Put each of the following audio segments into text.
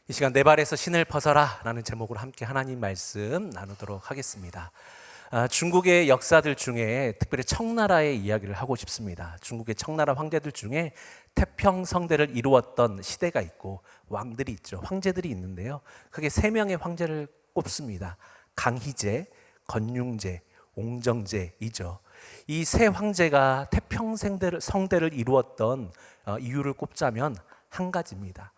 이 시간 내 발에서 신을 벗어라 라는 제목으로 함께 하나님 말씀 나누도록 하겠습니다. 중국의 역사들 중에 특별히 청나라의 이야기를 하고 싶습니다. 중국의 청나라 황제들 중에 태평성대를 이루었던 시대가 있고 왕들이 있죠. 황제들이 있는데요. 크게 세 명의 황제를 꼽습니다. 강희제, 건융제, 옹정제이죠. 이 세 황제가 태평성대를 이루었던 이유를 꼽자면 한 가지입니다.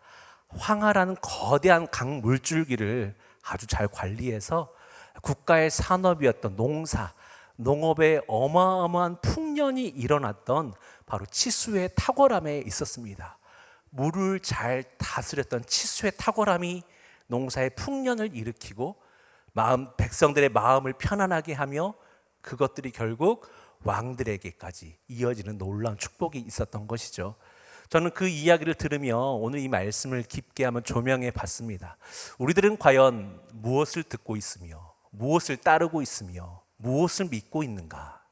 황하라는 거대한 강 물줄기를 아주 잘 관리해서 국가의 산업이었던 농업에 어마어마한 풍년이 일어났던 바로 치수의 탁월함에 있었습니다. 물을 잘 다스렸던 치수의 탁월함이 농사의 풍년을 일으키고 백성들의 마음을 편안하게 하며 그것들이 결국 왕들에게까지 이어지는 놀라운 축복이 있었던 것이죠. 저는 그 이야기를 들으며 오늘 이 말씀을 깊게 한번 조명해 봤습니다. 우리들은 과연 무엇을 듣고 있으며 무엇을 따르고 있으며 무엇을 믿고 있는가?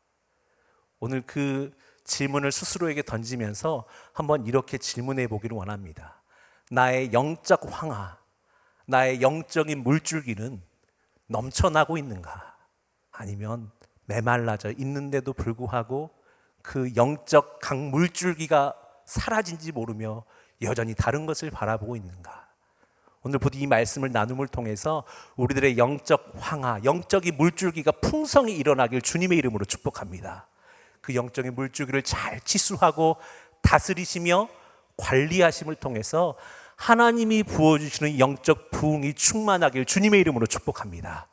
오늘 그 질문을 스스로에게 던지면서 한번 이렇게 질문해 보기를 원합니다. 나의 영적 황하, 나의 영적인 물줄기는 넘쳐나고 있는가? 아니면 메말라져 있는데도 불구하고 그 영적 강 물줄기가 사라진지 모르며 여전히 다른 것을 바라보고 있는가? 오늘 부디 이 말씀을 나눔을 통해서 우리들의 영적 황하, 영적인 물줄기가 풍성히 일어나길 주님의 이름으로 축복합니다. 그 영적인 물줄기를 잘 치수하고 다스리시며 관리하심을 통해서 하나님이 부어주시는 영적 부흥이 충만하길 주님의 이름으로 축복합니다.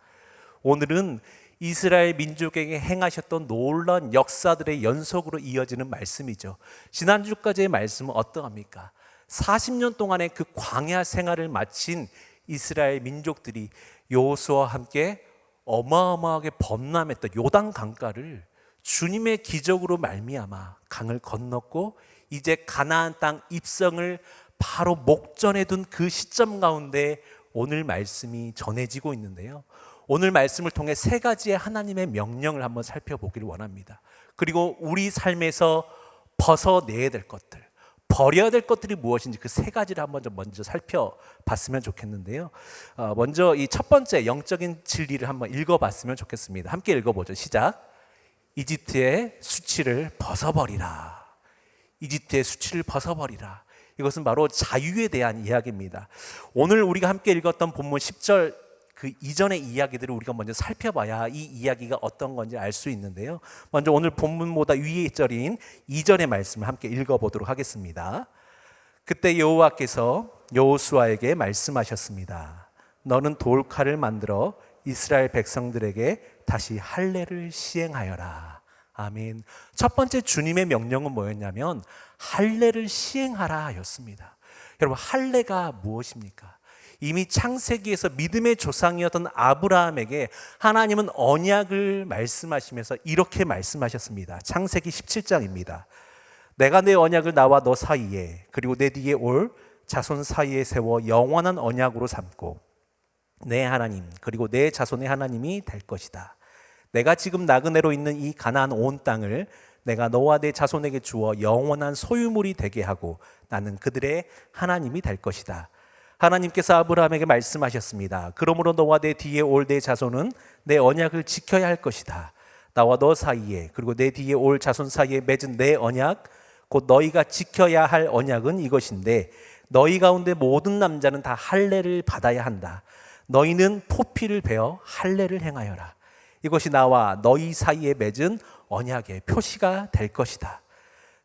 오늘은 이스라엘 민족에게 행하셨던 놀라운 역사들의 연속으로 이어지는 말씀이죠. 지난주까지의 말씀은 어떠합니까? 40년 동안의 그 광야 생활을 마친 이스라엘 민족들이 여호수아와 함께 어마어마하게 범람했던 요단 강가를 주님의 기적으로 말미암아 강을 건넜고 이제 가나안 땅 입성을 바로 목전에 둔 그 시점 가운데 오늘 말씀이 전해지고 있는데요. 오늘 말씀을 통해 세 가지의 하나님의 명령을 한번 살펴보기를 원합니다. 그리고 우리 삶에서 벗어내야 될 것들, 버려야 될 것들이 무엇인지 그 세 가지를 한번 좀 먼저 살펴봤으면 좋겠는데요. 먼저 이 첫 번째 영적인 진리를 한번 읽어봤으면 좋겠습니다. 함께 읽어보죠. 시작. 이집트의 수치를 벗어버리라. 이집트의 수치를 벗어버리라. 이것은 바로 자유에 대한 이야기입니다. 오늘 우리가 함께 읽었던 본문 10절 그 이전의 이야기들을 우리가 먼저 살펴봐야 이 이야기가 어떤 건지 알 수 있는데요. 먼저 오늘 본문보다 위의 절인 2절의 말씀을 함께 읽어보도록 하겠습니다. 그때 여호와께서 여호수아에게 말씀하셨습니다. 너는 돌칼을 만들어 이스라엘 백성들에게 다시 할례를 시행하여라. 아멘. 첫 번째 주님의 명령은 뭐였냐면 할례를 시행하라 였습니다. 여러분, 할례가 무엇입니까? 이미 창세기에서 믿음의 조상이었던 아브라함에게 하나님은 언약을 말씀하시면서 이렇게 말씀하셨습니다. 창세기 17장입니다. 내가 내 언약을 나와 너 사이에 그리고 내 뒤에 올 자손 사이에 세워 영원한 언약으로 삼고 내 하나님 그리고 내 자손의 하나님이 될 것이다. 내가 지금 나그네로 있는 이 가나안 온 땅을 내가 너와 내 자손에게 주어 영원한 소유물이 되게 하고 나는 그들의 하나님이 될 것이다. 하나님께서 아브라함에게 말씀하셨습니다. 그러므로 너와 내 뒤에 올 내 자손은 내 언약을 지켜야 할 것이다. 나와 너 사이에 그리고 내 뒤에 올 자손 사이에 맺은 내 언약 곧 너희가 지켜야 할 언약은 이것인데 너희 가운데 모든 남자는 다 할례를 받아야 한다. 너희는 포피를 베어 할례를 행하여라. 이것이 나와 너희 사이에 맺은 언약의 표시가 될 것이다.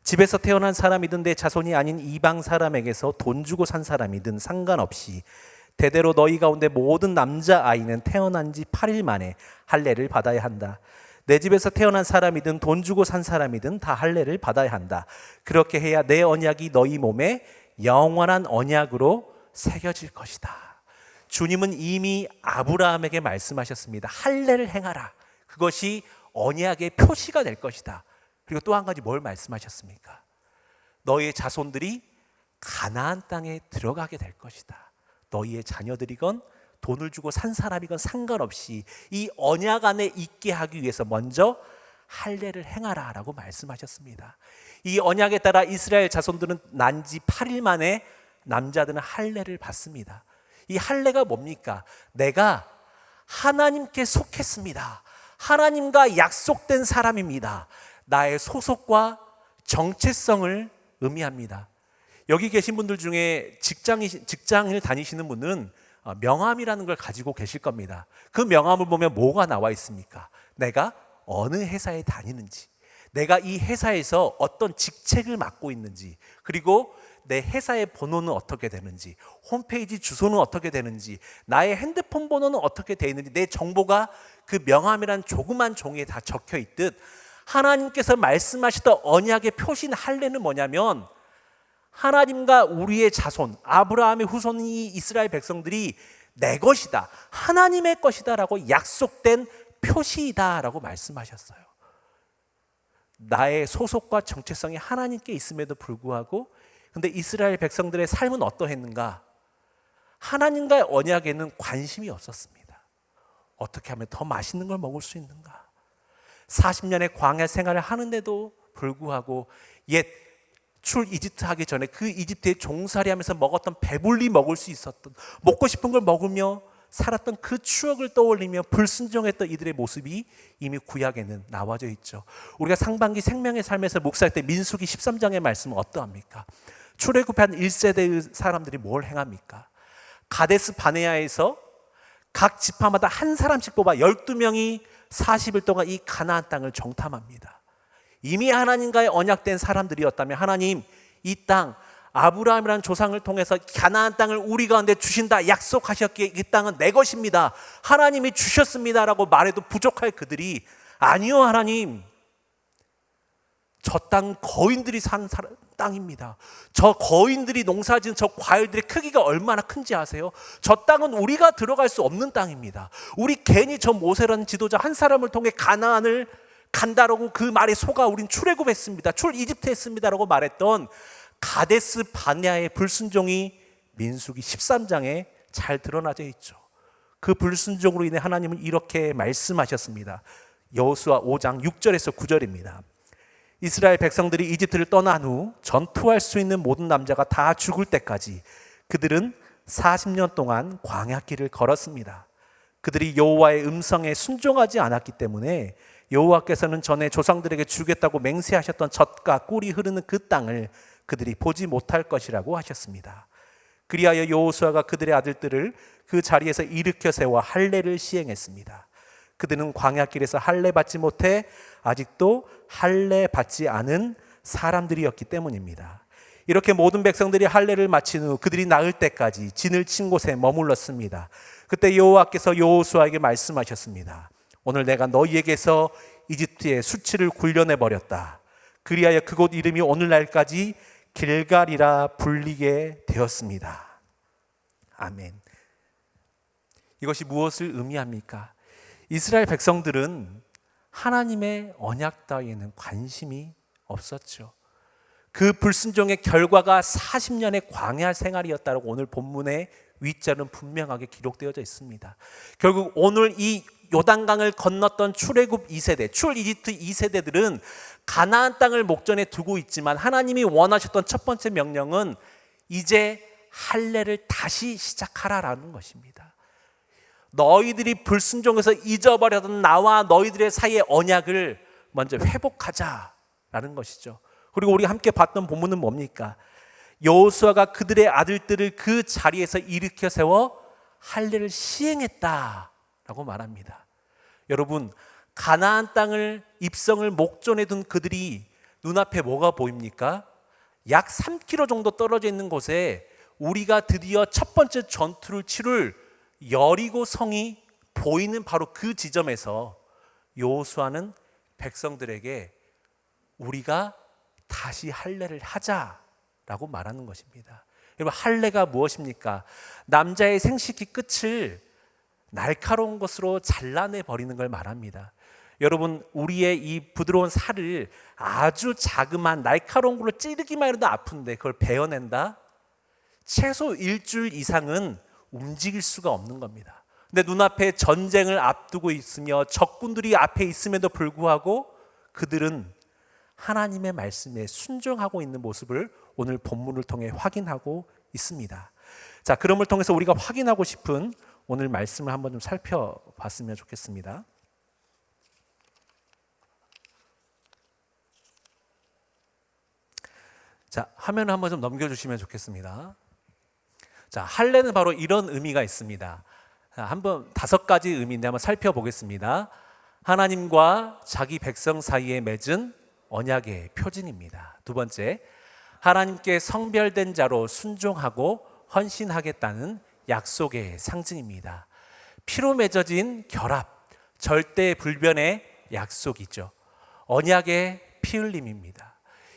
집에서 태어난 사람이든 내 자손이 아닌 이방 사람에게서 돈 주고 산 사람이든 상관없이 대대로 너희 가운데 모든 남자아이는 태어난 지 8일 만에 할례를 받아야 한다. 내 집에서 태어난 사람이든 돈 주고 산 사람이든 다 할례를 받아야 한다. 그렇게 해야 내 언약이 너희 몸에 영원한 언약으로 새겨질 것이다. 주님은 이미 아브라함에게 말씀하셨습니다. 할례를 행하라. 그것이 언약의 표시가 될 것이다. 그리고 또 한 가지 뭘 말씀하셨습니까? 너희의 자손들이 가나안 땅에 들어가게 될 것이다. 너희의 자녀들이건 돈을 주고 산 사람이건 상관없이 이 언약 안에 있게 하기 위해서 먼저 할례를 행하라 라고 말씀하셨습니다. 이 언약에 따라 이스라엘 자손들은 난 지 8일 만에 남자들은 할례를 받습니다. 이 할례가 뭡니까? 내가 하나님께 속했습니다. 하나님과 약속된 사람입니다. 나의 소속과 정체성을 의미합니다. 여기 계신 분들 중에 직장을 다니시는 분은 명함이라는 걸 가지고 계실 겁니다. 그 명함을 보면 뭐가 나와 있습니까? 내가 어느 회사에 다니는지, 내가 이 회사에서 어떤 직책을 맡고 있는지, 그리고 내 회사의 번호는 어떻게 되는지, 홈페이지 주소는 어떻게 되는지, 나의 핸드폰 번호는 어떻게 되어 있는지, 내 정보가 그 명함이란 조그만 종이에 다 적혀 있듯 하나님께서 말씀하시던 언약의 표시인 할례는 뭐냐면 하나님과 우리의 자손, 아브라함의 후손이 이스라엘 백성들이 내 것이다, 하나님의 것이다 라고 약속된 표시이다 라고 말씀하셨어요. 나의 소속과 정체성이 하나님께 있음에도 불구하고 근데 이스라엘 백성들의 삶은 어떠했는가? 하나님과의 언약에는 관심이 없었습니다. 어떻게 하면 더 맛있는 걸 먹을 수 있는가? 40년의 광야 생활을 하는데도 불구하고 옛 출 이집트 하기 전에 그 이집트에 종살이 하면서 먹었던 배불리 먹을 수 있었던, 먹고 싶은 걸 먹으며 살았던 그 추억을 떠올리며 불순종했던 이들의 모습이 이미 구약에는 나와져 있죠. 우리가 상반기 생명의 삶에서 묵상할 때 민수기 13장의 말씀은 어떠합니까? 출애굽한 1세대의 사람들이 뭘 행합니까? 가데스 바네아에서 각 지파마다 한 사람씩 뽑아 12명이 40일 동안 이 가나안 땅을 정탐합니다. 이미 하나님과의 언약된 사람들이었다면 하나님 이 땅 아브라함이라는 조상을 통해서 가나안 땅을 우리 가운데 주신다 약속하셨기에 이 땅은 내 것입니다, 하나님이 주셨습니다 라고 말해도 부족할 그들이 아니요 하나님, 저 땅 거인들이 산 땅입니다. 저 거인들이 농사지은 저 과일들의 크기가 얼마나 큰지 아세요? 저 땅은 우리가 들어갈 수 없는 땅입니다. 우리 괜히 저 모세라는 지도자 한 사람을 통해 가나안을 간다라고 그 말에 속아 우린 출애굽했습니다, 출 이집트 했습니다라고 말했던 가데스 바네아의 불순종이 민수기 13장에 잘 드러나져 있죠. 그 불순종으로 인해 하나님은 이렇게 말씀하셨습니다. 여호수아 5장 6절에서 9절입니다. 이스라엘 백성들이 이집트를 떠난 후 전투할 수 있는 모든 남자가 다 죽을 때까지 그들은 40년 동안 광야길을 걸었습니다. 그들이 여호와의 음성에 순종하지 않았기 때문에 여호와께서는 전에 조상들에게 주겠다고 맹세하셨던 젖과 꿀이 흐르는 그 땅을 그들이 보지 못할 것이라고 하셨습니다. 그리하여 여호수아가 그들의 아들들을 그 자리에서 일으켜 세워 할례를 시행했습니다. 그들은 광야길에서 할례 받지 못해 아직도 할례 받지 않은 사람들이었기 때문입니다. 이렇게 모든 백성들이 할례를 마친 후 그들이 나을 때까지 진을 친 곳에 머물렀습니다. 그때 여호와께서 여호수아에게 말씀하셨습니다. 오늘 내가 너희에게서 이집트의 수치를 굴려내 버렸다. 그리하여 그곳 이름이 오늘날까지 길갈이라 불리게 되었습니다. 아멘. 이것이 무엇을 의미합니까? 이스라엘 백성들은 하나님의 언약 따위에는 관심이 없었죠. 그 불순종의 결과가 40년의 광야 생활이었다고 오늘 본문의 윗절은 분명하게 기록되어져 있습니다. 결국 오늘 이 요단강을 건넜던 출애굽 2세대, 출 이집트 2세대들은 가나안 땅을 목전에 두고 있지만 하나님이 원하셨던 첫 번째 명령은 이제 할례를 다시 시작하라라는 것입니다. 너희들이 불순종해서 잊어버렸던 나와 너희들의 사이의 언약을 먼저 회복하자라는 것이죠. 그리고 우리 함께 봤던 본문은 뭡니까? 여호수아가 그들의 아들들을 그 자리에서 일으켜 세워 할례를 시행했다라고 말합니다. 여러분, 가나안 땅을 입성을 목전에 둔 그들이 눈앞에 뭐가 보입니까? 약 3km 정도 떨어져 있는 곳에 우리가 드디어 첫 번째 전투를 치룰 여리고 성이 보이는 바로 그 지점에서 여호수아는 백성들에게 우리가 다시 할례를 하자라고 말하는 것입니다. 여러분, 할례가 무엇입니까? 남자의 생식기 끝을 날카로운 것으로 잘라내 버리는 걸 말합니다. 여러분, 우리의 이 부드러운 살을 아주 자그마한 날카로운 걸로 찌르기만 해도 아픈데 그걸 베어낸다? 최소 일주일 이상은 움직일 수가 없는 겁니다. 근데 눈앞에 전쟁을 앞두고 있으며 적군들이 앞에 있음에도 불구하고 그들은 하나님의 말씀에 순종하고 있는 모습을 오늘 본문을 통해 확인하고 있습니다. 자, 그럼을 통해서 우리가 확인하고 싶은 오늘 말씀을 한번 좀 살펴봤으면 좋겠습니다. 자, 화면을 한번 좀 넘겨주시면 좋겠습니다. 자, 할례는 바로 이런 의미가 있습니다. 자, 한번 5가지 의미인데 한번 살펴보겠습니다. 하나님과 자기 백성 사이에 맺은 언약의 표징입니다. 두 번째, 하나님께 성별된 자로 순종하고 헌신하겠다는 약속의 상징입니다. 피로 맺어진 결합, 절대 불변의 약속이죠. 언약의 피 흘림입니다.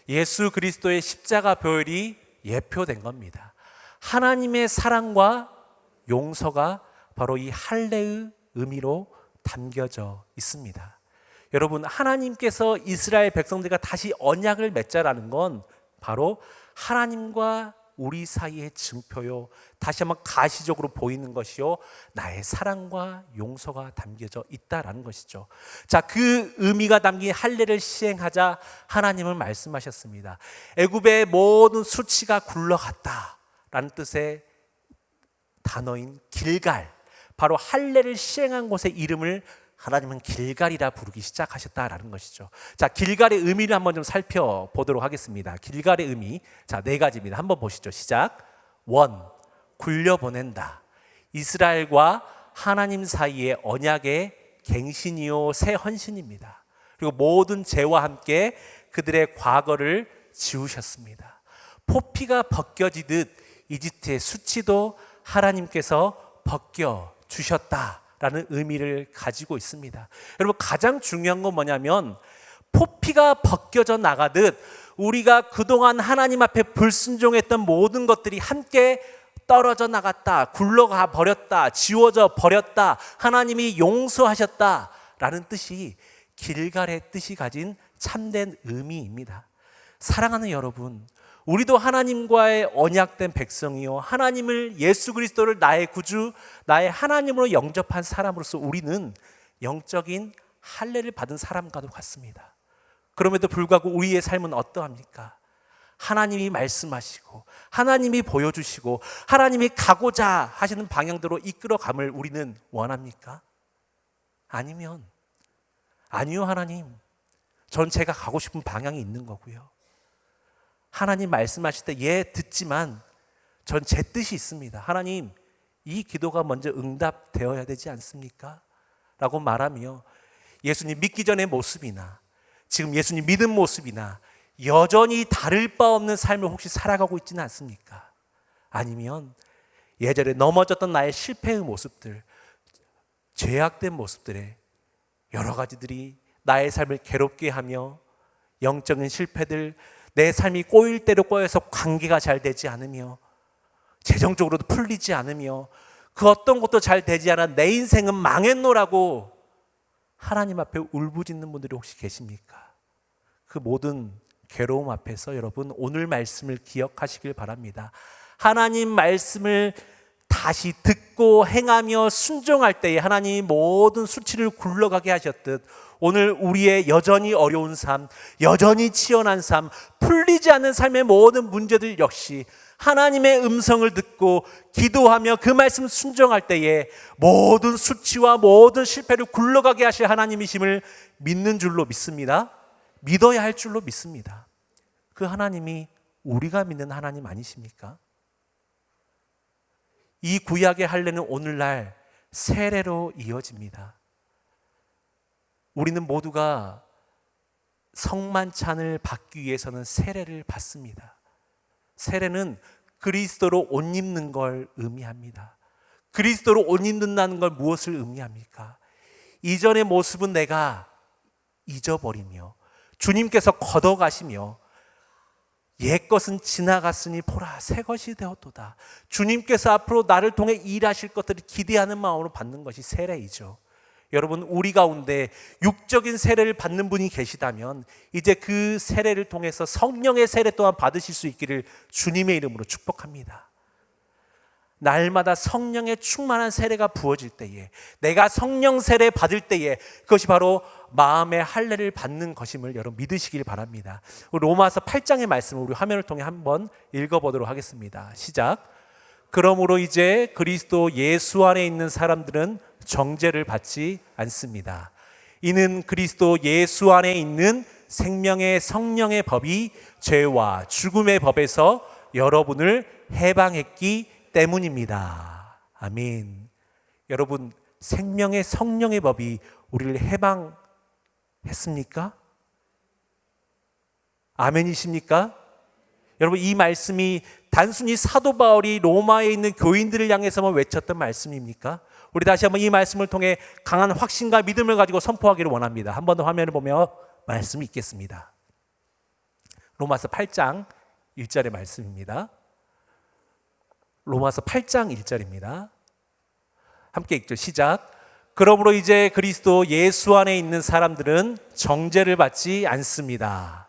예수 그리스도의 십자가 보혈이 예표된 겁니다. 하나님의 사랑과 용서가 바로 이 할례의 의미로 담겨져 있습니다. 여러분, 하나님께서 이스라엘 백성들과 다시 언약을 맺자라는 건 바로 하나님과 우리 사이의 증표요, 다시 한번 가시적으로 보이는 것이요, 나의 사랑과 용서가 담겨져 있다라는 것이죠. 자, 그 의미가 담긴 할례를 시행하자 하나님은 말씀하셨습니다. 애굽의 모든 수치가 굴러갔다라는 뜻의 단어인 길갈, 바로 할례를 시행한 곳의 이름을 하나님은 길갈이라 부르기 시작하셨다라는 것이죠. 자, 길갈의 의미를 한번 좀 살펴보도록 하겠습니다. 길갈의 의미, 자, 4가지입니다. 한번 보시죠. 시작. 원, 굴려보낸다. 이스라엘과 하나님 사이의 언약의 갱신이요 새 헌신입니다. 그리고 모든 죄와 함께 그들의 과거를 지우셨습니다. 포피가 벗겨지듯 이집트의 수치도 하나님께서 벗겨주셨다라는 의미를 가지고 있습니다. 여러분, 가장 중요한 건 뭐냐면 포피가 벗겨져 나가듯 우리가 그동안 하나님 앞에 불순종했던 모든 것들이 함께 떨어져 나갔다, 굴러가 버렸다, 지워져 버렸다, 하나님이 용서하셨다라는 뜻이 길갈의 뜻이 가진 참된 의미입니다. 사랑하는 여러분, 우리도 하나님과의 언약된 백성이요, 하나님을, 예수 그리스도를 나의 구주, 나의 하나님으로 영접한 사람으로서 우리는 영적인 할례를 받은 사람과도 같습니다. 그럼에도 불구하고 우리의 삶은 어떠합니까? 하나님이 말씀하시고 하나님이 보여주시고 하나님이 가고자 하시는 방향대로 이끌어감을 우리는 원합니까? 아니면 아니요, 하나님, 전 제가 가고 싶은 방향이 있는 거고요, 하나님 말씀하실 때 예 듣지만 전 제 뜻이 있습니다, 하나님 이 기도가 먼저 응답되어야 되지 않습니까? 라고 말하며 예수님 믿기 전의 모습이나 지금 예수님 믿은 모습이나 여전히 다를 바 없는 삶을 혹시 살아가고 있지는 않습니까? 아니면 예전에 넘어졌던 나의 실패의 모습들, 죄악된 모습들에 여러 가지들이 나의 삶을 괴롭게 하며 영적인 실패들, 내 삶이 꼬일 대로 꼬여서 관계가 잘 되지 않으며 재정적으로도 풀리지 않으며 그 어떤 것도 잘 되지 않아 내 인생은 망했노라고 하나님 앞에 울부짖는 분들이 혹시 계십니까? 그 모든 괴로움 앞에서 여러분 오늘 말씀을 기억하시길 바랍니다. 하나님 말씀을 다시 듣고 행하며 순종할 때에 하나님이 모든 수치를 굴러가게 하셨듯 오늘 우리의 여전히 어려운 삶, 여전히 치열한 삶, 풀리지 않는 삶의 모든 문제들 역시 하나님의 음성을 듣고 기도하며 그 말씀 순종할 때에 모든 수치와 모든 실패를 굴러가게 하실 하나님이심을 믿는 줄로 믿습니다. 믿어야 할 줄로 믿습니다. 그 하나님이 우리가 믿는 하나님 아니십니까? 이 구약의 할례는 오늘날 세례로 이어집니다. 우리는 모두가 성만찬을 받기 위해서는 세례를 받습니다. 세례는 그리스도로 옷 입는 걸 의미합니다. 그리스도로 옷 입는다는 걸 무엇을 의미합니까? 이전의 모습은 내가 잊어버리며 주님께서 걷어가시며 옛것은 지나갔으니 보라 새 것이 되었도다. 주님께서 앞으로 나를 통해 일하실 것들을 기대하는 마음으로 받는 것이 세례이죠. 여러분, 우리 가운데 육적인 세례를 받는 분이 계시다면 이제 그 세례를 통해서 성령의 세례 또한 받으실 수 있기를 주님의 이름으로 축복합니다. 날마다 성령의 충만한 세례가 부어질 때에, 내가 성령 세례 받을 때에 그것이 바로 마음의 할례를 받는 것임을 여러분 믿으시길 바랍니다. 로마서 8장의 말씀을 우리 화면을 통해 한번 읽어보도록 하겠습니다. 시작. 그러므로 이제 그리스도 예수 안에 있는 사람들은 정죄를 받지 않습니다. 이는 그리스도 예수 안에 있는 생명의 성령의 법이 죄와 죽음의 법에서 여러분을 해방했기 때문입니다. 아멘. 여러분, 생명의 성령의 법이 우리를 해방했습니까? 아멘이십니까? 여러분, 이 말씀이 단순히 사도 바울이 로마에 있는 교인들을 향해서만 외쳤던 말씀입니까? 우리 다시 한번 이 말씀을 통해 강한 확신과 믿음을 가지고 선포하기를 원합니다. 한 번 더 화면을 보며 말씀이 있겠습니다. 로마서 8장 1절의 말씀입니다. 로마서 8장 1절입니다. 함께 읽죠. 시작. 그러므로 이제 그리스도 예수 안에 있는 사람들은 정죄를 받지 않습니다.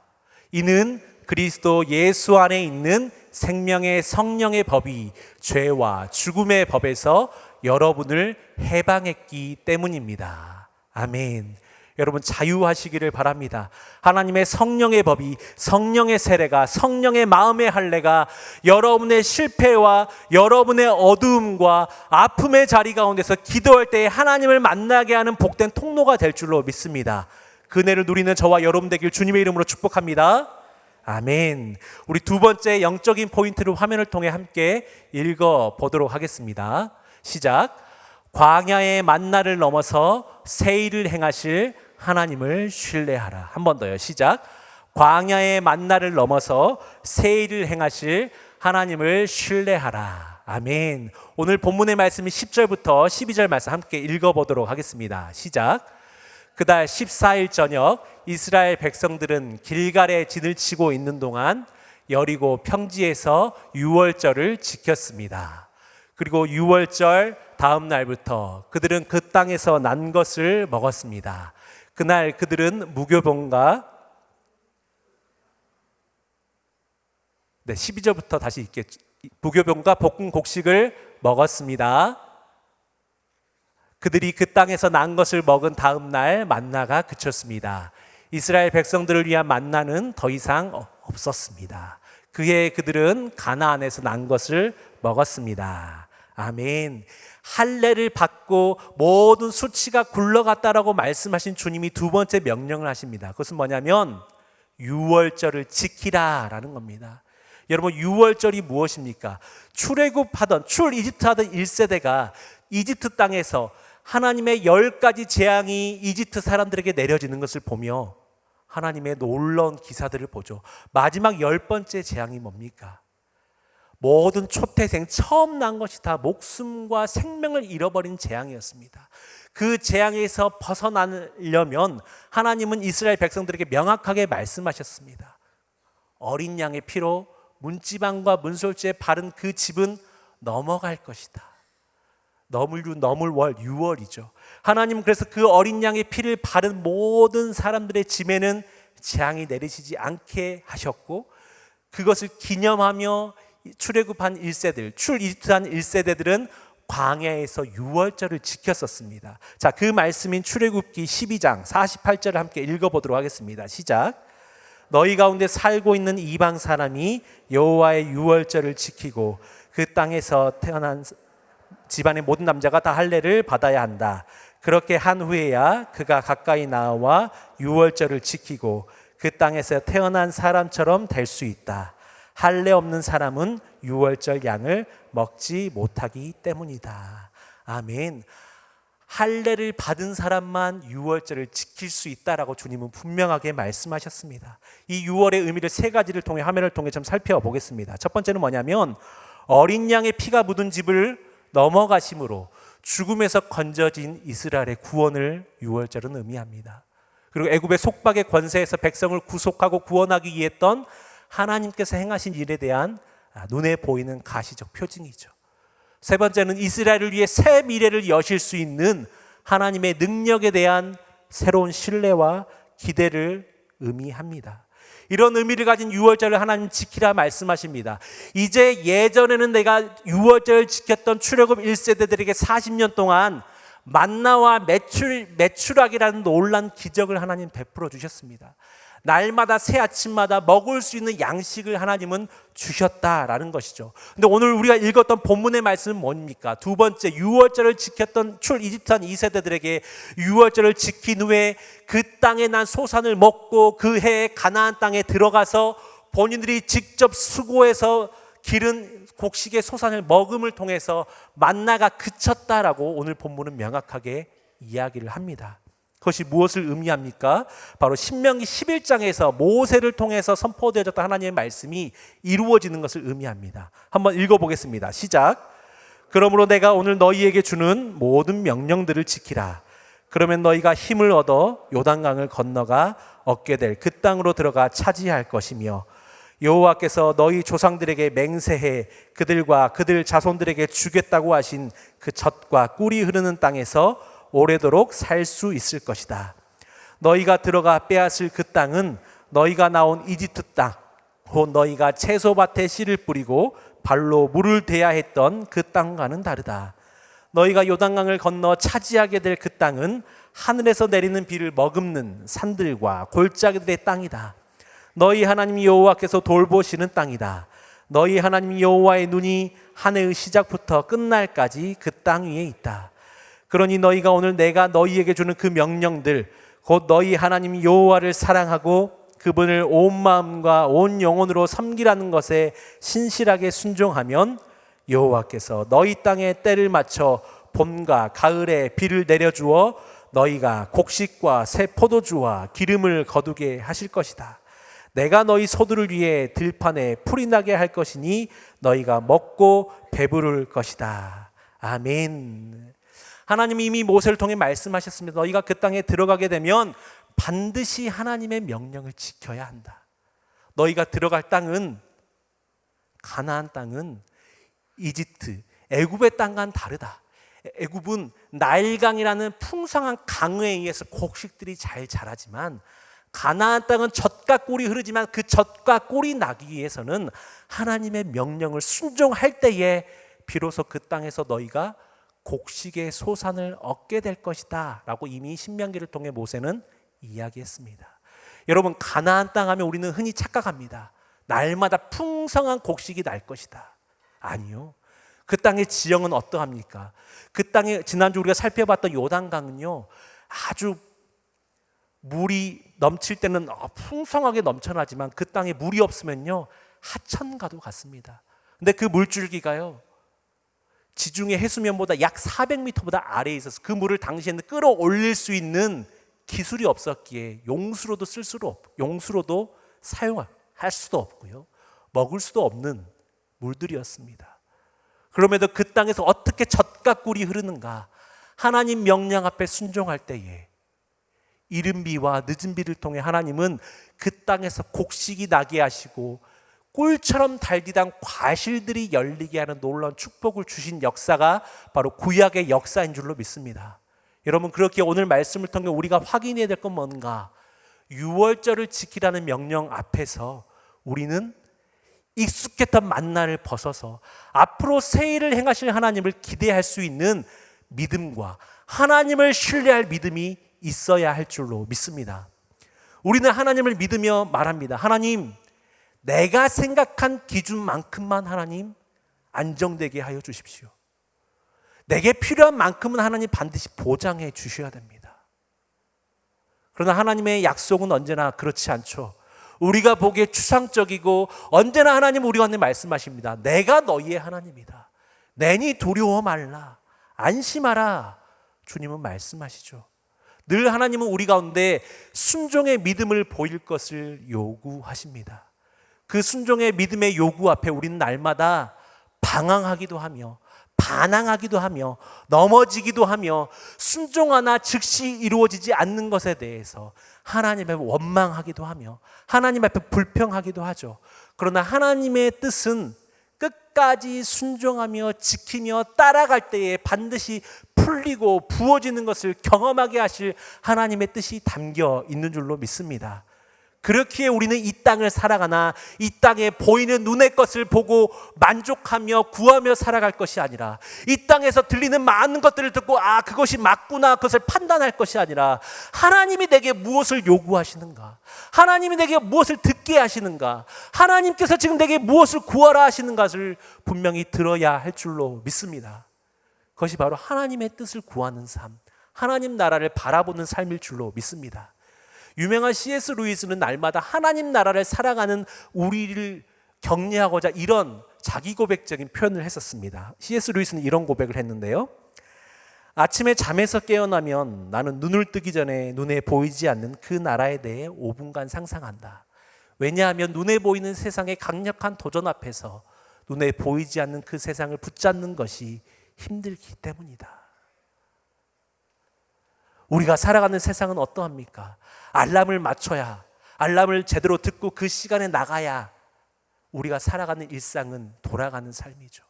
이는 그리스도 예수 안에 있는 생명의 성령의 법이 죄와 죽음의 법에서 여러분을 해방했기 때문입니다. 아멘. 여러분, 자유하시기를 바랍니다. 하나님의 성령의 법이, 성령의 세례가, 성령의 마음의 할례가 여러분의 실패와 여러분의 어두움과 아픔의 자리 가운데서 기도할 때 하나님을 만나게 하는 복된 통로가 될 줄로 믿습니다. 그 은혜를 누리는 저와 여러분 되길 주님의 이름으로 축복합니다. 아멘. 우리 두 번째 영적인 포인트를 화면을 통해 함께 읽어보도록 하겠습니다. 시작. 광야의 만나를 넘어서 세일을 행하실 하나님을 신뢰하라. 한 번 더요. 시작. 광야의 만나를 넘어서 세일을 행하실 하나님을 신뢰하라. 아멘. 오늘 본문의 말씀이 10절부터 12절 말씀 함께 읽어보도록 하겠습니다. 시작. 그달 14일 저녁 이스라엘 백성들은 길갈에 진을 치고 있는 동안 여리고 평지에서 유월절을 지켰습니다. 그리고 유월절 다음 날부터 그들은 그 땅에서 난 것을 먹었습니다. 그날 그들은 무교병과 12절부터 다시 읽겠죠. 무교병과 볶은 곡식을 먹었습니다. 그들이 그 땅에서 난 것을 먹은 다음 날 만나가 그쳤습니다. 이스라엘 백성들을 위한 만나는 더 이상 없었습니다. 그해 그들은 가나안에서 난 것을 먹었습니다. 아멘. 할례를 받고 모든 수치가 굴러갔다라고 말씀하신 주님이 두 번째 명령을 하십니다. 그것은 뭐냐면 유월절을 지키라라는 겁니다. 여러분, 유월절이 무엇입니까? 출애굽하던 이집트하던 1세대가 이집트 땅에서 하나님의 10가지 재앙이 이집트 사람들에게 내려지는 것을 보며 하나님의 놀라운 기사들을 보죠. 마지막 10번째 재앙이 뭡니까? 모든 초태생 처음 난 것이 다 목숨과 생명을 잃어버린 재앙이었습니다. 그 재앙에서 벗어나려면 하나님은 이스라엘 백성들에게 명확하게 말씀하셨습니다. 어린 양의 피로 문지방과 문솔주에 바른 그 집은 넘어갈 것이다. 넘을월 유월이죠. 하나님은 그래서 그 어린 양의 피를 바른 모든 사람들의 짐에는 재앙이 내리시지 않게 하셨고, 그것을 기념하며 출애굽한 1세들, 출이집트한 1세대들은 광야에서 유월절을 지켰었습니다. 자, 그 말씀인 출애굽기 12장 48절을 함께 읽어보도록 하겠습니다. 시작. 너희 가운데 살고 있는 이방 사람이 여호와의 유월절을 지키고 그 땅에서 태어난 집안의 모든 남자가 다 할례를 받아야 한다. 그렇게 한 후에야 그가 가까이 나와 유월절을 지키고 그 땅에서 태어난 사람처럼 될 수 있다. 할례 없는 사람은 유월절 양을 먹지 못하기 때문이다. 아멘. 할례를 받은 사람만 유월절을 지킬 수 있다라고 주님은 분명하게 말씀하셨습니다. 이 유월의 의미를 세 가지를 통해 화면을 통해 좀 살펴보겠습니다. 첫 번째는 뭐냐면 어린 양의 피가 묻은 집을 넘어가심으로 죽음에서 건져진 이스라엘의 구원을 유월절은 의미합니다. 그리고 애굽의 속박의 권세에서 백성을 구속하고 구원하기 위해 했던 하나님께서 행하신 일에 대한 눈에 보이는 가시적 표징이죠. 세 번째는 이스라엘을 위해 새 미래를 여실 수 있는 하나님의 능력에 대한 새로운 신뢰와 기대를 의미합니다. 이런 의미를 가진 유월절을 하나님 지키라 말씀하십니다. 이제 예전에는 내가 유월절을 지켰던 출애굽 1세대들에게 40년 동안 만나와 메추락이라는 놀란 기적을 하나님 베풀어 주셨습니다. 날마다 새 아침마다 먹을 수 있는 양식을 하나님은 주셨다라는 것이죠. 근데 오늘 우리가 읽었던 본문의 말씀은 뭡니까? 두 번째, 유월절을 지켰던 출이집트한 2세대들에게 유월절을 지킨 후에 그 땅에 난 소산을 먹고 그 해에 가나안 땅에 들어가서 본인들이 직접 수고해서 기른 곡식의 소산을 먹음을 통해서 만나가 그쳤다라고 오늘 본문은 명확하게 이야기를 합니다. 그것이 무엇을 의미합니까? 바로 신명기 11장에서 모세를 통해서 선포되어졌던 하나님의 말씀이 이루어지는 것을 의미합니다. 한번 읽어보겠습니다. 시작. 그러므로 내가 오늘 너희에게 주는 모든 명령들을 지키라. 그러면 너희가 힘을 얻어 요단강을 건너가 얻게 될 그 땅으로 들어가 차지할 것이며 여호와께서 너희 조상들에게 맹세해 그들과 그들 자손들에게 주겠다고 하신 그 젖과 꿀이 흐르는 땅에서 오래도록 살 수 있을 것이다. 너희가 들어가 빼앗을 그 땅은 너희가 나온 이집트 땅, 곧 너희가 채소밭에 씨를 뿌리고 발로 물을 대야 했던 그 땅과는 다르다. 너희가 요단강을 건너 차지하게 될 그 땅은 하늘에서 내리는 비를 머금는 산들과 골짜기들의 땅이다. 너희 하나님 여호와께서 돌보시는 땅이다. 너희 하나님 여호와의 눈이 한 해의 시작부터 끝날까지 그 땅 위에 있다. 그러니 너희가 오늘 내가 너희에게 주는 그 명령들, 곧 너희 하나님 여호와를 사랑하고 그분을 온 마음과 온 영혼으로 섬기라는 것에 신실하게 순종하면 여호와께서 너희 땅에 때를 맞춰 봄과 가을에 비를 내려주어 너희가 곡식과 새 포도주와 기름을 거두게 하실 것이다. 내가 너희 소들을 위해 들판에 풀이 나게 할 것이니 너희가 먹고 배부를 것이다. 아멘. 하나님이 이미 모세를 통해 말씀하셨습니다. 너희가 그 땅에 들어가게 되면 반드시 하나님의 명령을 지켜야 한다. 너희가 들어갈 땅은, 가나안 땅은 이집트, 애굽의 땅과는 다르다. 애굽은 나일강이라는 풍성한 강에 의해서 곡식들이 잘 자라지만 가나안 땅은 젖과 꿀이 흐르지만 그 젖과 꿀이 나기 위해서는 하나님의 명령을 순종할 때에 비로소 그 땅에서 너희가 곡식의 소산을 얻게 될 것이다 라고 이미 신명기를 통해 모세는 이야기했습니다. 여러분, 가나안 땅 하면 우리는 흔히 착각합니다. 날마다 풍성한 곡식이 날 것이다. 아니요. 그 땅의 지형은 어떠합니까? 그 땅에 지난주 우리가 살펴봤던 요단강은요, 아주 물이 넘칠 때는 풍성하게 넘쳐나지만 그 땅에 물이 없으면요 하천과도 같습니다. 근데 그 물줄기가요 지중해 해수면보다 약 400m보다 아래에 있어서 그 물을 당시에는 끌어올릴 수 있는 기술이 없었기에 용수로도 용수로도 사용할 수도 없고요, 먹을 수도 없는 물들이었습니다. 그럼에도 그 땅에서 어떻게 젖과 꿀이 흐르는가? 하나님 명령 앞에 순종할 때에 이른 비와 늦은 비를 통해 하나님은 그 땅에서 곡식이 나게 하시고 꿀처럼 달디단 과실들이 열리게 하는 놀라운 축복을 주신 역사가 바로 구약의 역사인 줄로 믿습니다. 여러분, 그렇게 오늘 말씀을 통해 우리가 확인해야 될 건 뭔가? 유월절을 지키라는 명령 앞에서 우리는 익숙했던 만나를 벗어서 앞으로 새 일을 행하실 하나님을 기대할 수 있는 믿음과 하나님을 신뢰할 믿음이 있어야 할 줄로 믿습니다. 우리는 하나님을 믿으며 말합니다. 하나님, 내가 생각한 기준만큼만 하나님 안정되게 하여 주십시오. 내게 필요한 만큼은 하나님 반드시 보장해 주셔야 됩니다. 그러나 하나님의 약속은 언제나 그렇지 않죠. 우리가 보기에 추상적이고 언제나 하나님 우리 가운데 말씀하십니다. 내가 너희의 하나님이다. 내니 두려워 말라. 안심하라. 주님은 말씀하시죠. 늘 하나님은 우리 가운데 순종의 믿음을 보일 것을 요구하십니다. 그 순종의 믿음의 요구 앞에 우리는 날마다 방황하기도 하며 반항하기도 하며 넘어지기도 하며 순종하나 즉시 이루어지지 않는 것에 대해서 하나님 앞에 원망하기도 하며 하나님 앞에 불평하기도 하죠. 그러나 하나님의 뜻은 끝까지 순종하며 지키며 따라갈 때에 반드시 풀리고 부어지는 것을 경험하게 하실 하나님의 뜻이 담겨 있는 줄로 믿습니다. 그렇기에 우리는 이 땅을 살아가나 이 땅에 보이는 눈의 것을 보고 만족하며 구하며 살아갈 것이 아니라, 이 땅에서 들리는 많은 것들을 듣고 그것이 맞구나 그것을 판단할 것이 아니라, 하나님이 내게 무엇을 요구하시는가, 하나님이 내게 무엇을 듣게 하시는가, 하나님께서 지금 내게 무엇을 구하라 하시는 것을 분명히 들어야 할 줄로 믿습니다. 그것이 바로 하나님의 뜻을 구하는 삶, 하나님 나라를 바라보는 삶일 줄로 믿습니다. 유명한 C.S. 루이스는 날마다 하나님 나라를 살아가는 우리를 격려하고자 이런 자기 고백적인 표현을 했었습니다. C.S. 루이스는 이런 고백을 했는데요. 아침에 잠에서 깨어나면 나는 눈을 뜨기 전에 눈에 보이지 않는 그 나라에 대해 5분간 상상한다. 왜냐하면 눈에 보이는 세상의 강력한 도전 앞에서 눈에 보이지 않는 그 세상을 붙잡는 것이 힘들기 때문이다. 우리가 살아가는 세상은 어떠합니까? 알람을 맞춰야, 알람을 제대로 듣고 그 시간에 나가야 우리가 살아가는 일상은 돌아가는 삶이죠.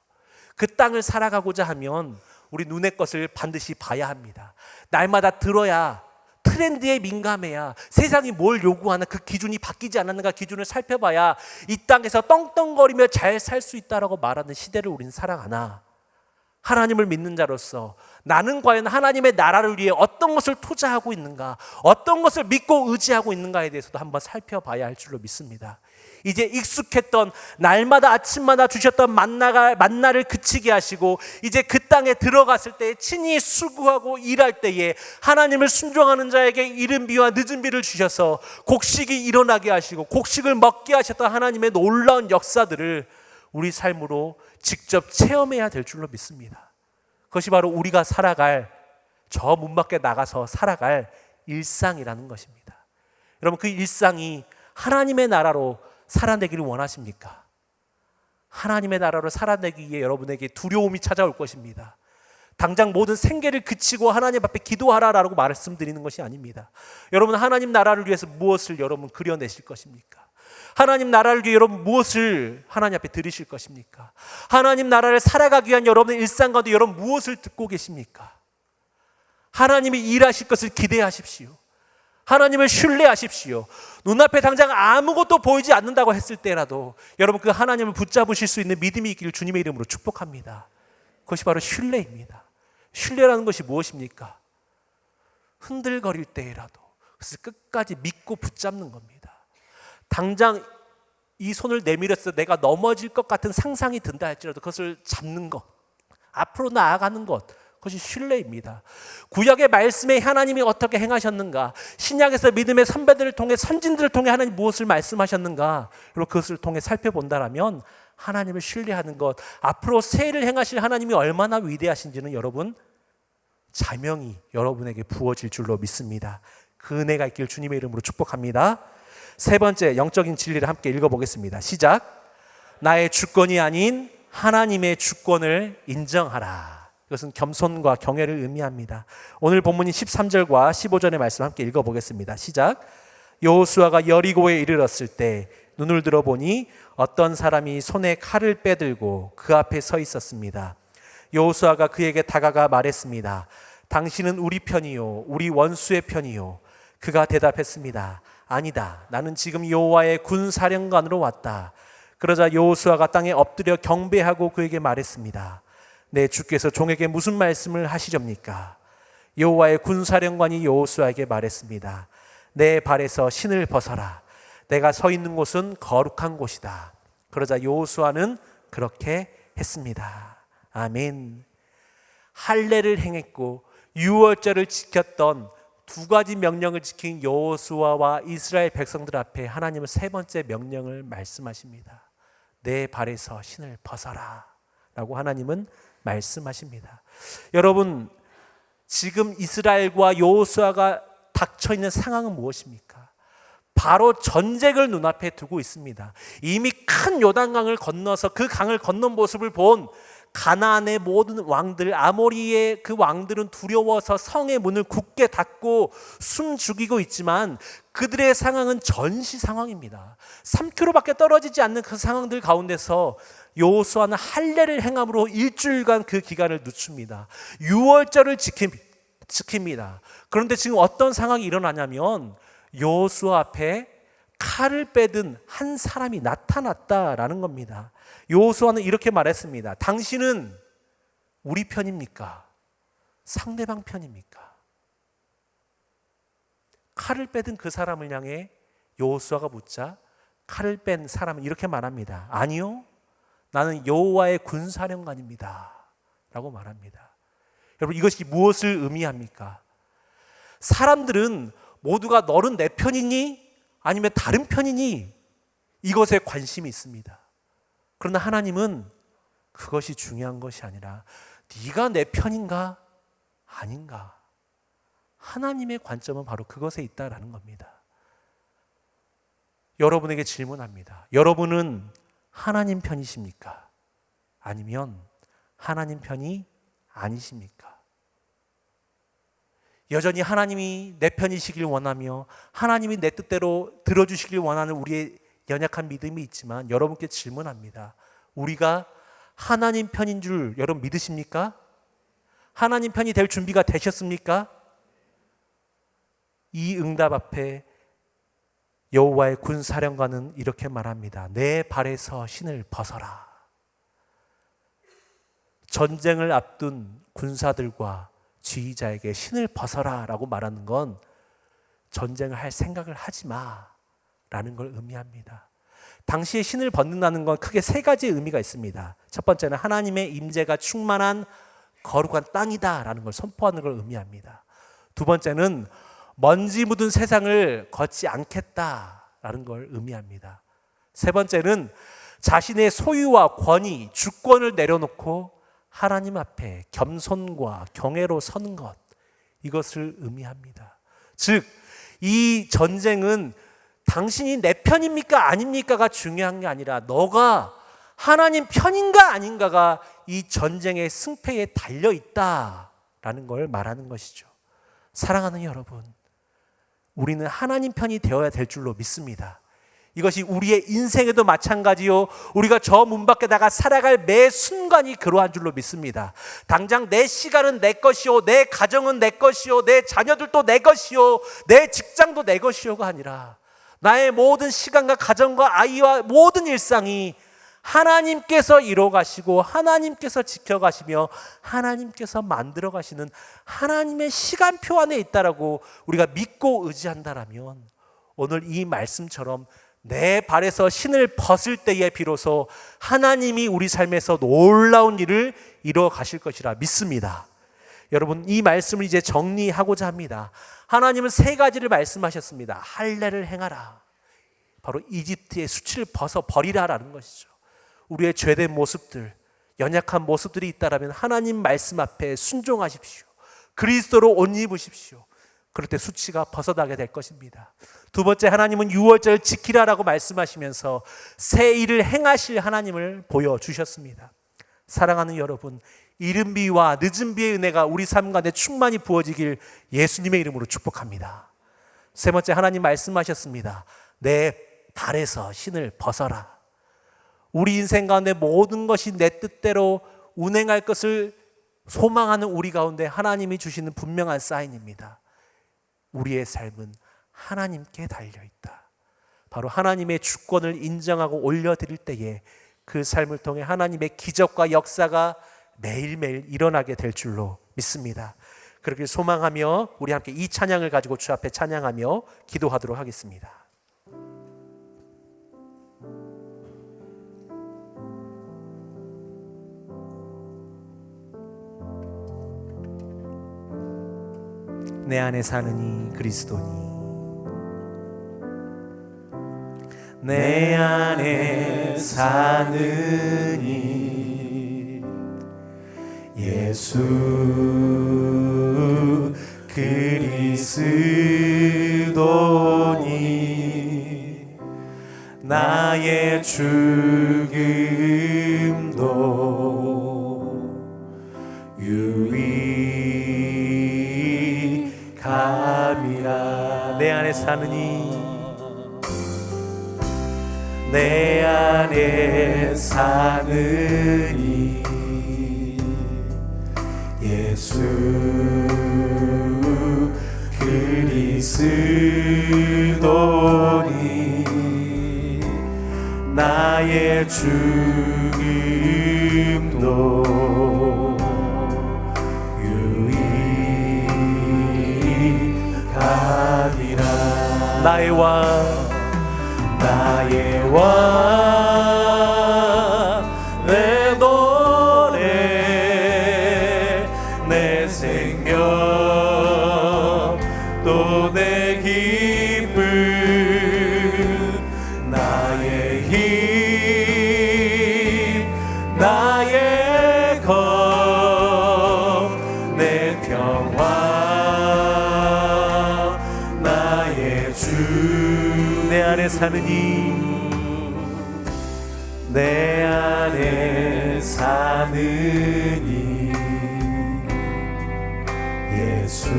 그 땅을 살아가고자 하면 우리 눈의 것을 반드시 봐야 합니다. 날마다 들어야, 트렌드에 민감해야, 세상이 뭘 요구하나 그 기준이 바뀌지 않았는가 기준을 살펴봐야 이 땅에서 떵떵거리며 잘 살 수 있다라고 말하는 시대를 우리는 살아가나, 하나님을 믿는 자로서 나는 과연 하나님의 나라를 위해 어떤 것을 투자하고 있는가, 어떤 것을 믿고 의지하고 있는가에 대해서도 한번 살펴봐야 할 줄로 믿습니다. 이제 익숙했던 날마다 아침마다 주셨던 만나를 그치게 하시고, 이제 그 땅에 들어갔을 때 친히 수고하고 일할 때에 하나님을 순종하는 자에게 이른 비와 늦은 비를 주셔서 곡식이 일어나게 하시고 곡식을 먹게 하셨던 하나님의 놀라운 역사들을 우리 삶으로 직접 체험해야 될 줄로 믿습니다. 그것이 바로 우리가 살아갈, 저 문 밖에 나가서 살아갈 일상이라는 것입니다. 여러분, 그 일상이 하나님의 나라로 살아내기를 원하십니까? 하나님의 나라로 살아내기 위해 여러분에게 두려움이 찾아올 것입니다. 당장 모든 생계를 그치고 하나님 앞에 기도하라라고 말씀드리는 것이 아닙니다. 여러분, 하나님 나라를 위해서 무엇을 여러분 그려내실 것입니까? 하나님 나라를 위해 여러분 무엇을 하나님 앞에 드리실 것입니까? 하나님 나라를 살아가기 위한 여러분의 일상 가운데 여러분 무엇을 듣고 계십니까? 하나님이 일하실 것을 기대하십시오. 하나님을 신뢰하십시오. 눈앞에 당장 아무것도 보이지 않는다고 했을 때라도 여러분 그 하나님을 붙잡으실 수 있는 믿음이 있기를 주님의 이름으로 축복합니다. 그것이 바로 신뢰입니다. 신뢰라는 것이 무엇입니까? 흔들거릴 때라도 그것을 끝까지 믿고 붙잡는 겁니다. 당장 이 손을 내밀어서 내가 넘어질 것 같은 상상이 든다 할지라도 그것을 잡는 것, 앞으로 나아가는 것, 그것이 신뢰입니다. 구약의 말씀에 하나님이 어떻게 행하셨는가, 신약에서 믿음의 선배들을 통해, 선진들을 통해 하나님 무엇을 말씀하셨는가, 그리고 그것을 통해 살펴본다라면 하나님을 신뢰하는 것, 앞으로 새해를 행하실 하나님이 얼마나 위대하신지는 여러분 자명히 여러분에게 부어질 줄로 믿습니다. 그 은혜가 있길 주님의 이름으로 축복합니다. 세 번째 영적인 진리를 함께 읽어보겠습니다. 시작. 나의 주권이 아닌 하나님의 주권을 인정하라. 이것은 겸손과 경외를 의미합니다. 오늘 본문인 13절과 15절의 말씀 함께 읽어보겠습니다. 시작. 여호수아가 여리고에 이르렀을 때 눈을 들어보니 어떤 사람이 손에 칼을 빼들고 그 앞에 서 있었습니다. 여호수아가 그에게 다가가 말했습니다. 당신은 우리 편이요 우리 원수의 편이요. 그가 대답했습니다. 아니다. 나는 지금 여호와의 군사령관으로 왔다. 그러자 여호수아가 땅에 엎드려 경배하고 그에게 말했습니다. 내 주께서 종에게 무슨 말씀을 하시렵니까? 여호와의 군사령관이 여호수아에게 말했습니다. 내 발에서 신을 벗어라. 내가 서 있는 곳은 거룩한 곳이다. 그러자 여호수아는 그렇게 했습니다. 아멘. 할례를 행했고 유월절을 지켰던 두 가지 명령을 지킨 여호수아와 이스라엘 백성들 앞에 하나님은 세 번째 명령을 말씀하십니다. 내 발에서 신을 벗어라 라고 하나님은 말씀하십니다. 여러분, 지금 이스라엘과 여호수아가 닥쳐있는 상황은 무엇입니까? 바로 전쟁을 눈앞에 두고 있습니다. 이미 큰 요단강을 건너서 그 강을 건넌 모습을 본 가나안의 모든 왕들, 아모리의 그 왕들은 두려워서 성의 문을 굳게 닫고 숨 죽이고 있지만 그들의 상황은 전시 상황입니다. 3km밖에 떨어지지 않는 그 상황들 가운데서 여호수아는 할례를 행함으로 일주일간 그 기간을 늦춥니다. 유월절을 지킵니다. 그런데 지금 어떤 상황이 일어나냐면 여호수아 앞에 칼을 빼든 한 사람이 나타났다라는 겁니다. 여호수아는 이렇게 말했습니다. 당신은 우리 편입니까? 상대방 편입니까? 칼을 빼든 그 사람을 향해 여호수아가 묻자 칼을 뺀 사람은 이렇게 말합니다. 아니요, 나는 여호와의 군사령관입니다 라고 말합니다. 여러분, 이것이 무엇을 의미합니까? 사람들은 모두가 너는 내 편이니 아니면 다른 편이니 이것에 관심이 있습니다. 그러나 하나님은 그것이 중요한 것이 아니라 네가 내 편인가 아닌가, 하나님의 관점은 바로 그것에 있다라는 겁니다. 여러분에게 질문합니다. 여러분은 하나님 편이십니까? 아니면 하나님 편이 아니십니까? 여전히 하나님이 내 편이시길 원하며 하나님이 내 뜻대로 들어주시길 원하는 우리의 연약한 믿음이 있지만 여러분께 질문합니다. 우리가 하나님 편인 줄 여러분 믿으십니까? 하나님 편이 될 준비가 되셨습니까? 이 응답 앞에 여호와의 군사령관은 이렇게 말합니다. 내 발에서 신을 벗어라. 전쟁을 앞둔 군사들과 지휘자에게 신을 벗어라 라고 말하는 건 전쟁을 할 생각을 하지 마 라는 걸 의미합니다. 당시에 신을 벗는다는 건 크게 세 가지의 의미가 있습니다. 첫 번째는 하나님의 임재가 충만한 거룩한 땅이다 라는 걸 선포하는 걸 의미합니다. 두 번째는 먼지 묻은 세상을 걷지 않겠다라는 걸 의미합니다. 세 번째는 자신의 소유와 권위, 주권을 내려놓고 하나님 앞에 겸손과 경외로 서는 것, 이것을 의미합니다. 즉, 이 전쟁은 당신이 내 편입니까 아닙니까가 중요한 게 아니라 너가 하나님 편인가 아닌가가 이 전쟁의 승패에 달려있다라는 걸 말하는 것이죠. 사랑하는 여러분, 우리는 하나님 편이 되어야 될 줄로 믿습니다. 이것이 우리의 인생에도 마찬가지요, 우리가 저 문 밖에 나가 살아갈 매 순간이 그러한 줄로 믿습니다. 당장 내 시간은 내 것이요, 내 가정은 내 것이요, 내 자녀들도 내 것이요, 내 직장도 내 것이요가 아니라 나의 모든 시간과 가정과 아이와 모든 일상이 하나님께서 이뤄가시고 하나님께서 지켜가시며 하나님께서 만들어가시는 하나님의 시간표 안에 있다라고 우리가 믿고 의지한다라면 오늘 이 말씀처럼 내 발에서 신을 벗을 때에 비로소 하나님이 우리 삶에서 놀라운 일을 이루어 가실 것이라 믿습니다. 여러분, 이 말씀을 이제 정리하고자 합니다. 하나님은 세 가지를 말씀하셨습니다. 할례를 행하라. 바로 이집트의 수치를 벗어 버리라라는 것이죠. 우리의 죄된 모습들, 연약한 모습들이 있다라면 하나님 말씀 앞에 순종하십시오. 그리스도로 옷 입으십시오. 그럴 때 수치가 벗어나게 될 것입니다. 두 번째, 하나님은 유월절을 지키라라고 말씀하시면서 새 일을 행하실 하나님을 보여주셨습니다. 사랑하는 여러분, 이른 비와 늦은 비의 은혜가 우리 삶 가운데 충만히 부어지길 예수님의 이름으로 축복합니다. 세 번째, 하나님 말씀하셨습니다. 내 발에서 신을 벗어라. 우리 인생 가운데 모든 것이 내 뜻대로 운행할 것을 소망하는 우리 가운데 하나님이 주시는 분명한 사인입니다. 우리의 삶은 하나님께 달려있다. 바로 하나님의 주권을 인정하고 올려드릴 때에 그 삶을 통해 하나님의 기적과 역사가 매일매일 일어나게 될 줄로 믿습니다. 그렇게 소망하며 우리 함께 이 찬양을 가지고 주 앞에 찬양하며 기도하도록 하겠습니다. 내 안에 사느니 그리스도니, 내 안에 사느니 예수 그리스도니, 나의 죽음도 유익함이라. 내 안에 사느니, 내 안에 사느니 예수 그리스도니, 나의 죽음도 유익하니라. 나의 왕, 나의 왕, 내 노래, 내 생명, 또 내 기쁨, 나의 힘, 나의 겁, 내 평화, 나의 주. 내 안에 사느니, 내 안에 사느니 예수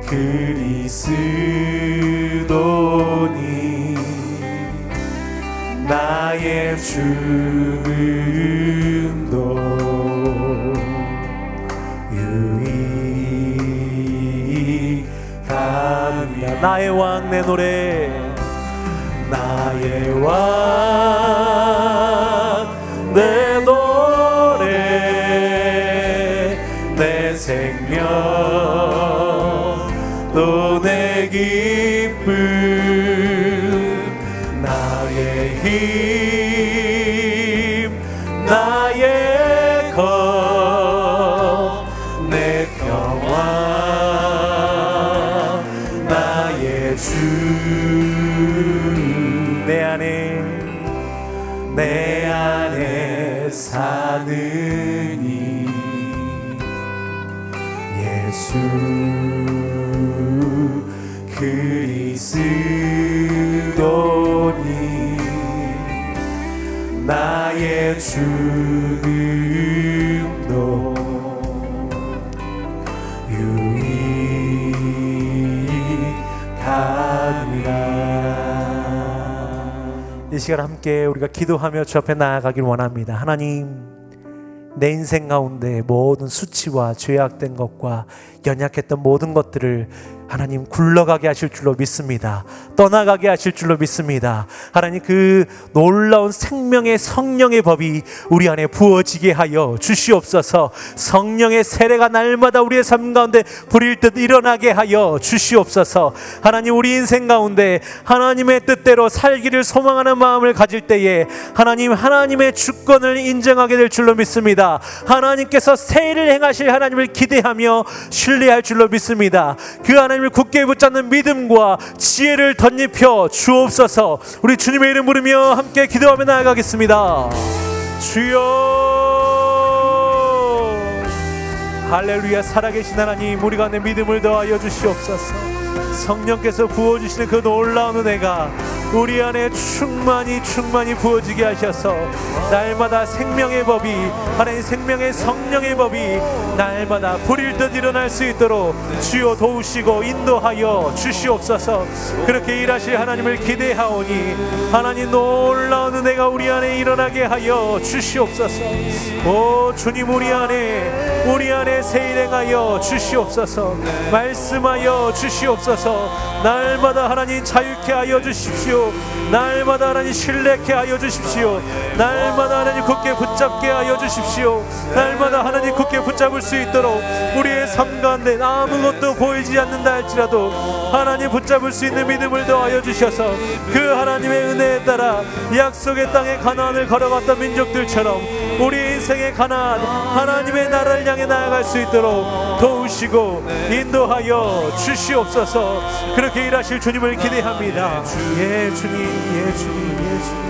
그리스도니 나의 죽음도 유익하느니라. 나의 왕, 내 노래, 나의 왕, 내 노래, 내 생명, 또 내 기쁨, 나의 힘, 나의 겁, 내 평화, 나의 주. 내 안에 사느니 예수 그리스도니 나의 죽음도 유익하니라. 이 시간 함께 우리가 기도하며 주 앞에 나아가길 원합니다. 하나님, 내 인생 가운데 모든 수치와 죄악된 것과 연약했던 모든 것들을 하나님 굴러가게 하실 줄로 믿습니다. 떠나가게 하실 줄로 믿습니다. 하나님, 그 놀라운 생명의 성령의 법이 우리 안에 부어지게 하여 주시옵소서. 성령의 세례가 날마다 우리의 삶 가운데 불일 듯 일어나게 하여 주시옵소서. 하나님, 우리 인생 가운데 하나님의 뜻대로 살기를 소망하는 마음을 가질 때에 하나님, 하나님의 주권을 인정하게 될 줄로 믿습니다. 하나님께서 세일을 행하실 하나님을 기대하며 신뢰할 줄로 믿습니다. 그 하나님을 굳게 붙잡는 믿음과 지혜를 덧입혀 주옵소서. 우리 주님의 이름 부르며 함께 기도하며 나아가겠습니다. 주여, 할렐루야. 살아계신 하나님, 우리 가운데 믿음을 더하여 주시옵소서. 성령께서 부어주시는 그 놀라운 은혜가 우리 안에 충만히 부어지게 하셔서 날마다 생명의 법이, 하나님 생명의 성령의 법이 날마다 불일 듯 일어날 수 있도록 주여 도우시고 인도하여 주시옵소서. 그렇게 일하실 하나님을 기대하오니 하나님 놀라운 은혜가 우리 안에 일어나게 하여 주시옵소서. 오 주님, 우리 안에 세일행하여 주시옵소서. 말씀하여 주시옵소서. 날마다 하나님 자유케 하여 주십시오. 날마다 하나님 신뢰케 하여 주십시오. 날마다 하나님 굳게 붙잡게 하여 주십시오. 날마다 하나님 굳게 붙잡을 수 있도록 우리의 삶 가운데 아무것도 보이지 않는다 할지라도 하나님 붙잡을 수 있는 믿음을 더하여 주셔서 그 하나님의 은혜에 따라 약속의 땅에 가나안을 걸어갔던 민족들처럼 우리 인생의 가나안, 하나님의 나라를 향해 나아갈 수 있도록 도우시고 인도하여 주시옵소서. 그렇게 일하실 주님을 기대합니다. 예 주님, 예 주님, 예 주님.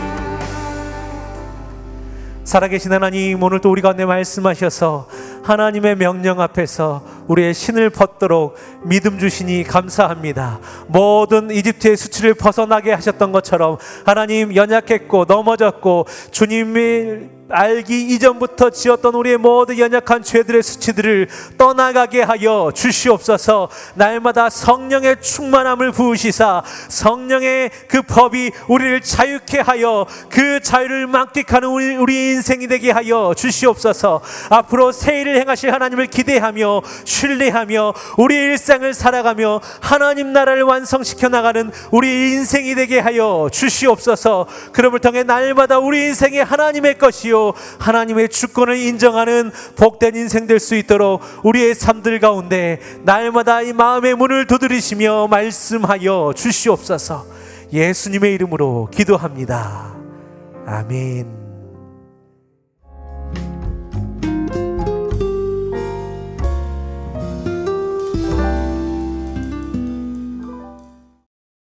살아계신 하나님, 오늘 또 우리 가운데 말씀하셔서 하나님의 명령 앞에서 우리의 신을 벗도록 믿음 주시니 감사합니다. 모든 이집트의 수치를 벗어나게 하셨던 것처럼 하나님, 연약했고 넘어졌고 주님의 알기 이전부터 지었던 우리의 모든 연약한 죄들의 수치들을 떠나가게 하여 주시옵소서. 날마다 성령의 충만함을 부으시사 성령의 그 법이 우리를 자유케 하여 그 자유를 만끽하는 우리 인생이 되게 하여 주시옵소서. 앞으로 새 일을 행하실 하나님을 기대하며 신뢰하며 우리 일상을 살아가며 하나님 나라를 완성시켜 나가는 우리 인생이 되게 하여 주시옵소서. 그럼을 통해 날마다 우리 인생이 하나님의 것이요 하나님의 주권을 인정하는 복된 인생 될 수 있도록 우리의 삶들 가운데 날마다 이 마음의 문을 두드리시며 말씀하여 주시옵소서. 예수님의 이름으로 기도합니다. 아멘.